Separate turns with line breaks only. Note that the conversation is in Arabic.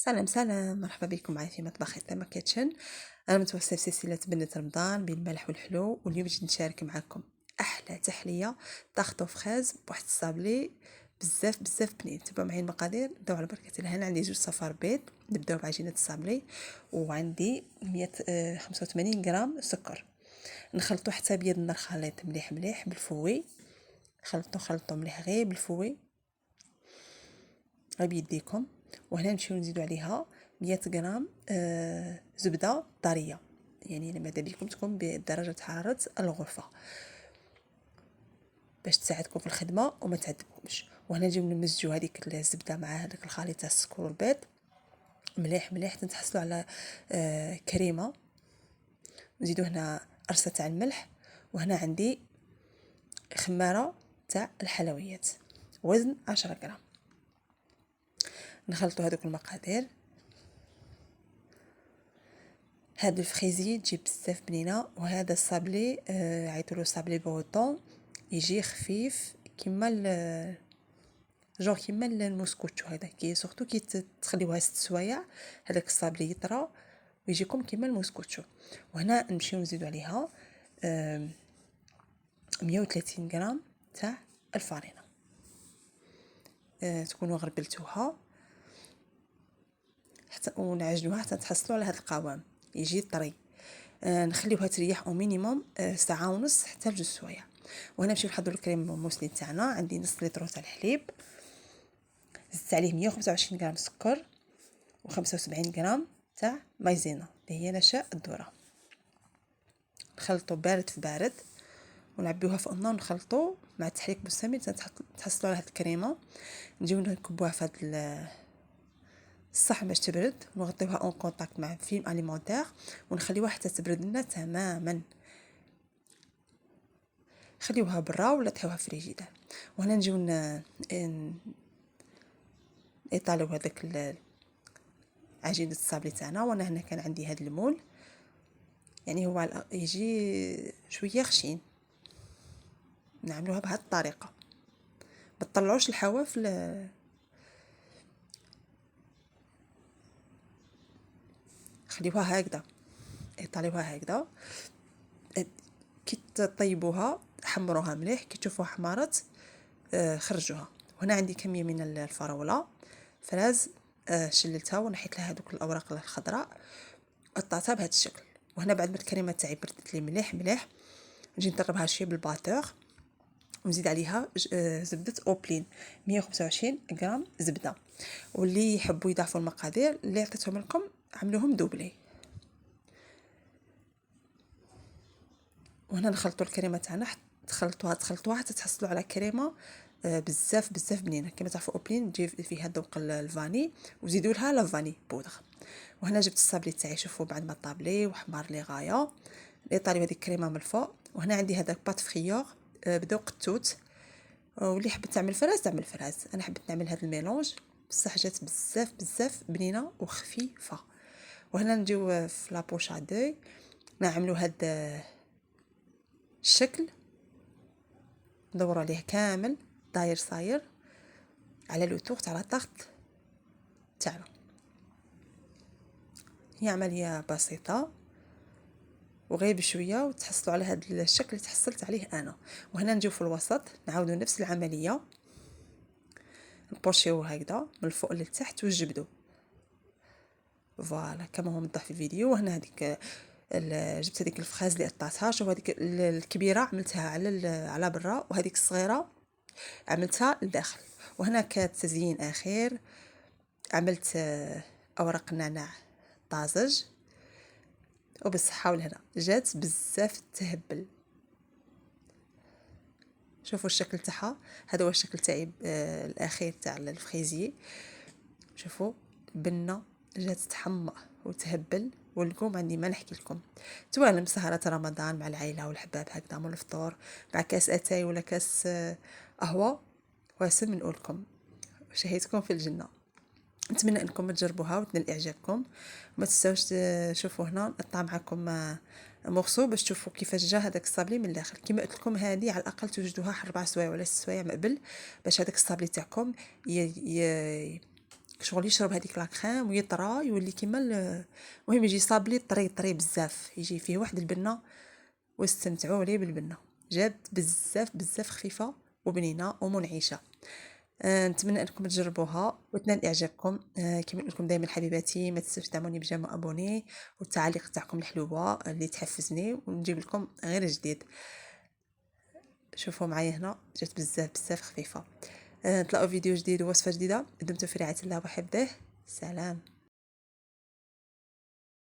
سلام سلام، مرحبا بكم معي في مطبخ تما كيتشن. انا متوسع في سلسله بنة رمضان بين الملح والحلو، واليوم جيت نشارك معكم احلى تحليه طاخ فخاز بواحد الصابلي بزاف بزاف بنين. تبعوا معي المقادير، نبداو على بركه الله. هنا عندي 2 صفار بيض، نبداو بعجينه الصابلي، وعندي 185 غرام سكر. نخلطو حتى بيد النار خليط مليح مليح بالفوي. خلطو مليح غير بالفوي غير بيديكم. وهنا نمشيو نزيدو عليها 100 غرام زبده طريه، يعني لما بكم تكون بدرجه حراره الغرفه باش تساعدكم في الخدمه وما تعذبكمش. وهنا نجيو نمزجوا هذيك الزبده مع هذاك الخليط تاع السكر والبيض مليح مليح تنحصلوا على كريمه. نزيدو هنا قرصه تاع الملح، وهنا عندي خماره تاع الحلويات وزن 10 غرام. نخلطوا هذوك المقادير. هذا الفخيزي تجي بزاف بنينه، وهذا الصابلي عيطولو صابلي بوطون، يجي خفيف كيما كيما الموسكوتشو. هذا كي سورتو كي تخليوها 6 سوايع هذاك الصابلي يطرى ويجيكم كيما الموسكوتشو. وهنا نمشيو نزيدو عليها 130 غرام تاع الفارينه. تكونوا غربلتوها حتى ونعجنوها حتى تحصلوا على هذا القوام يجي طري. نخليوها تريح او مينيموم ساعه ونص حتى ل2 سوايع. وهنا نمشيو نحضروا الكريم الموسلي تاعنا. عندي نص لتر تاع الحليب، زدت عليه 125 غرام سكر و75 غرام تاع مايزينا اللي هي نشا الذره. نخلطو بارد في بارد ونعبيوها في النار ونخلطو مع التحريك بالسميد تحصلوا على هذه الكريمه. نجيو نكبوها في هذا الصحن باش تبرد، ونغطيوها اون كونتاكت مع فيلم اليمونتير ونخليوها حتى تبرد لنا تماما. خليوها برا ولا طيحوها في فريجيدار. وهنا نجيو ايطاليو هذاك عجينه الصابلي تاعنا. وانا هنا كان عندي هذا المول، يعني هو يجي شويه خشين. نعملوها بهذه الطريقه، ما تطلعوش الحواف خليوها هكذا، ايطاليوها هكذا. كي تطيبوها حمروها مليح، كي تشوفوها حمرت خرجوها. وهنا عندي كميه من الفراوله فراز، شللتها ونحيت لها هذوك الاوراق الخضراء، قطعتها بهذا الشكل. وهنا بعد ما الكريمه تاعي بردت لي مليح مليح، نجي نضربها شويه بالباتور ونزيد عليها زبده اوبلين 125 غرام زبده. واللي يحبوا يضاعفوا المقادير اللي عطيتهم لكم عملوهم دوبلي. وهنا نخلطوا الكريمه تاعنا، تخلطوها حتى تحصلوا على كريمه بزاف بزاف بنينه. كما تعرفوا اوبلين تجي فيها ذوق الفاني، وزيدوا لها لا فاني بودغ. وهنا جبت الصابلي تاعي، شوفوا بعد ما طابلي وحمار لي غايه الايطالي هذيك الكريمه من الفوق. وهنا عندي هذاك بات فريور بذوق التوت، واللي حبت تعمل فراز تعمل فراز. انا حبيت نعمل هذا الميلونج بصح جات بزاف بزاف بنينه وخفيفه. وهنا نجيو في لابوش ادوي نعملوا هذا الشكل، ندوروا عليه كامل داير صاير على لو تور تاع لا طارت تاعنا. هي عمليه بسيطه وغير بشويه وتحصلوا على هذا الشكل اللي تحصلت عليه انا. وهنا نجيو في الوسط نعاودوا نفس العمليه، نبوشيو هكذا من الفوق للتحت وجبدوا فوالا كما هو موضح في الفيديو. وهنا هذيك جبت هذيك الفخاز اللي قطعتها، شوف هذيك الكبيره عملتها على برا، وهذيك الصغيره عملتها لداخل. وهنا كانت تزيين اخير، عملت اوراق النعناع طازج وبالصحه والهنا. جات بزاف تهبل. شوفوا الشكل تاعها، هذا هو الشكل تاعي الاخير تاع الفخيزي. شوفوا بنه جات تحمى وتهبل. واليوم عندي ما نحكي لكم، توالم سهرة رمضان مع العائله والحباب هكذا من الفطور مع كاس اتاي ولا كاس قهوه، واسم نقول لكم شهيتكم في الجنه. نتمنى انكم تجربوها وتنال اعجابكم. ما تنساوش تشوفوا هنا نقطع معكم مغصوب باش تشوفوا كيفاش جا هذاك الصابلي من الاخر. كما قلت لكم هذه على الاقل توجدوها 4 سوايع ولا 6 سوايع من قبل باش هذاك الصابلي تاعكم شغل يشرب هذيك لاكريم ويطرى يولي كيما المهم يجي صابلي طري بزاف، يجي فيه واحد البنه واستمتعوا لي بالبنه، جات بزاف خفيفه وبنينه ومنعشه. نتمنى انكم تجربوها وتنال اعجابكم. كما نقول لكم دائما حبيباتي، ما تنسوش تدعموني بجيم ابوني والتعاليق تاعكم الحلوه اللي تحفزني، ونجيب لكم غير جديد. شوفوا معايا هنا جات بزاف خفيفه. نتلاقوا فيديو جديد ووصفه جديده. دمتم في رعايه الله وحفظه. سلام.